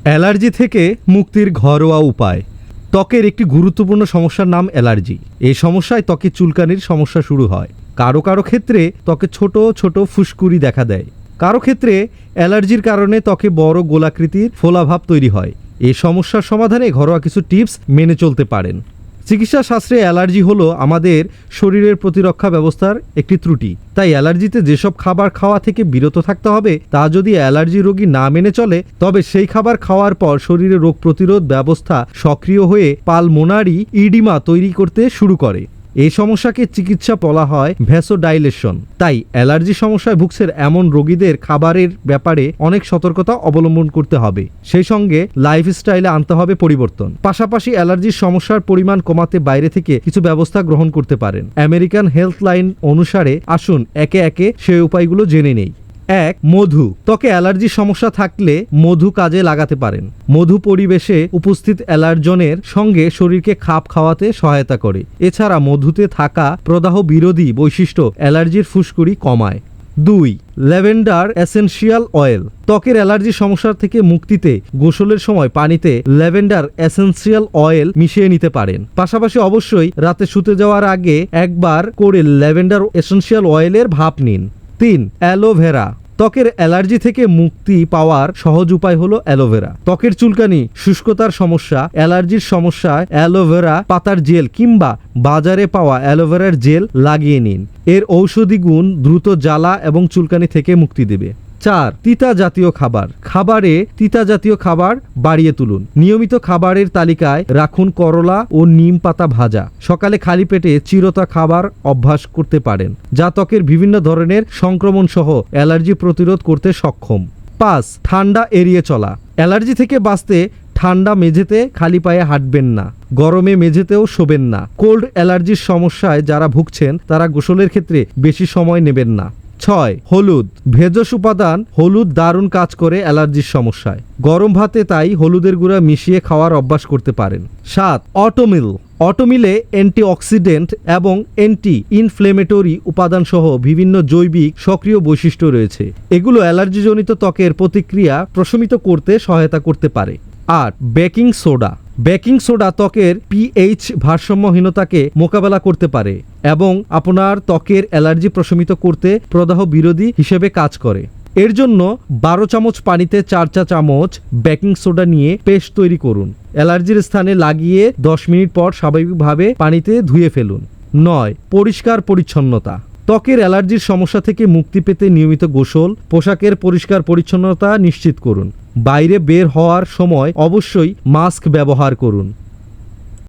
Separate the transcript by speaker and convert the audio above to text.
Speaker 1: Allergy থেকে মুক্তির ঘরোয়া উপায়। ত্বকের একটি গুরুত্বপূর্ণ সমস্যার নাম অ্যালার্জি। এই সমস্যায় ত্বকে চুলকানির সমস্যা শুরু হয়। কারো কারো ক্ষেত্রে ত্বকে ছোট ছোট ফুসকুড়ি দেখা দেয়। কারো ক্ষেত্রে অ্যালার্জির কারণে ত্বকে বড় গোলাকৃতির ফোলাভাব তৈরি হয়। এই সমস্যার সমাধানে ঘরোয়া কিছু টিপস মেনে চলতে পারেন। চিকিৎসা শাস্ত্রে অ্যালার্জি হলো আমাদের শরীরের প্রতিরক্ষা ব্যবস্থার একটি ত্রুটি। তাই অ্যালার্জিতে যেসব খাবার খাওয়া থেকে বিরত থাকতে হবে তা যদি অ্যালার্জি রোগী না মেনে চলে, তবে সেই খাবার খাওয়ার পর শরীরে রোগ প্রতিরোধ ব্যবস্থা সক্রিয় হয়ে পালমোনারি ইডিমা তৈরি করতে শুরু করে। এই সমস্যাকে চিকিৎসা বলা হয় ভ্যাসোডাইলেশন। তাই অ্যালার্জি সমস্যায় ভুগছেন এমন রোগীদের খাবারের ব্যাপারে অনেক সতর্কতা অবলম্বন করতে হবে। সেই সঙ্গে লাইফস্টাইলে আনতে হবে পরিবর্তন। পাশাপাশি অ্যালার্জির সমস্যার পরিমাণ কমাতে বাইরে থেকে কিছু ব্যবস্থা গ্রহণ করতে পারেন। আমেরিকান হেলথ লাইন অনুসারে আসুন একে একে সেই উপায়গুলো জেনে নেই। 1. মধু। ত্বকে অ্যালার্জির সমস্যা থাকলে মধু কাজে লাগাতে পারেন। মধু পরিবেশে উপস্থিত অ্যালার্জনের সঙ্গে শরীরকে খাপ খাওয়াতে সহায়তা করে। এছাড়া মধুতে থাকা প্রদাহ বিরোধী বৈশিষ্ট্য অ্যালার্জির ফুসকুড়ি কমায়। 2. Lavender essential oil. ত্বকের অ্যালার্জির সমস্যা থেকে মুক্তিতে গোসলের সময় পানিতে ল্যাভেন্ডার এসেনশিয়াল অয়েল মিশিয়ে নিতে পারেন। পাশাপাশি অবশ্যই রাতে শুতে যাওয়ার আগে একবার করে ল্যাভেন্ডার এসেনশিয়াল অয়েলের ভাপ নিন। 3. অ্যালোভেরা। ত্বকের অ্যালার্জি থেকে মুক্তি পাওয়ার সহজ উপায় হলো অ্যালোভেরা। ত্বকের চুলকানি, শুষ্কতার সমস্যা, অ্যালার্জির সমস্যায় অ্যালোভেরা পাতার জেল কিংবা বাজারে পাওয়া অ্যালোভেরার জেল লাগিয়ে নিন। এর ঔষধি গুণ দ্রুত জ্বালা এবং চুলকানি থেকে মুক্তি দেবে। 4. তিতা জাতীয় খাবার। খাবারে তিতা জাতীয় খাবার বাড়িয়ে তুলুন। নিয়মিত খাবারের তালিকায় রাখুন করলা ও নিম পাতা ভাজা। সকালে খালি পেটে চিরতা খাবার অভ্যাস করতে পারেন, যা ত্বকের বিভিন্ন ধরনের সংক্রমণ সহ অ্যালার্জি প্রতিরোধ করতে সক্ষম। 5. ঠান্ডা এড়িয়ে চলা। অ্যালার্জি থেকে বাঁচতে ঠান্ডা মেঝেতে খালি পায়ে হাঁটবেন না, গরমে মেঝেতেও শোবেন না। কোল্ড অ্যালার্জির সমস্যায় যারা ভুগছেন তারা গোসলের ক্ষেত্রে বেশি সময় নেবেন না। 6. হলুদ। ভেষজ উপাদান হলুদ দারুণ কাজ করে অ্যালার্জির সমস্যায়। গরম ভাতে তাই হলুদের গুঁড়া মিশিয়ে খাওয়ার অভ্যাস করতে পারেন। 7. অটোমিল। অটোমিলে অ্যান্টিঅক্সিডেন্ট এবং অ্যান্টি ইনফ্লেমেটরি উপাদান সহ বিভিন্ন জৈবিক সক্রিয় বৈশিষ্ট্য রয়েছে। এগুলো অ্যালার্জিজনিত ত্বকের প্রতিক্রিয়া প্রশমিত করতে সহায়তা করতে পারে। 8. Baking soda. বেকিং সোডা ত্বকের পিএইচ ভারসাম্যহীনতাকে মোকাবেলা করতে পারে এবং আপনার ত্বকের অ্যালার্জি প্রশমিত করতে প্রদাহ বিরোধী হিসেবে কাজ করে। এর জন্য 12 চামচ পানিতে 4 চা চামচ বেকিং সোডা নিয়ে পেস্ট তৈরি করুন। অ্যালার্জির স্থানে লাগিয়ে 10 মিনিট পর স্বাভাবিকভাবে পানিতে ধুয়ে ফেলুন। 9. পরিষ্কার পরিচ্ছন্নতা। ত্বকের অ্যালার্জির সমস্যা থেকে মুক্তি পেতে নিয়মিত গোসল, পোশাকের পরিষ্কার পরিচ্ছন্নতা নিশ্চিত করুন। বাইরে বের হওয়ার সময় অবশ্যই মাস্ক ব্যবহার করুন।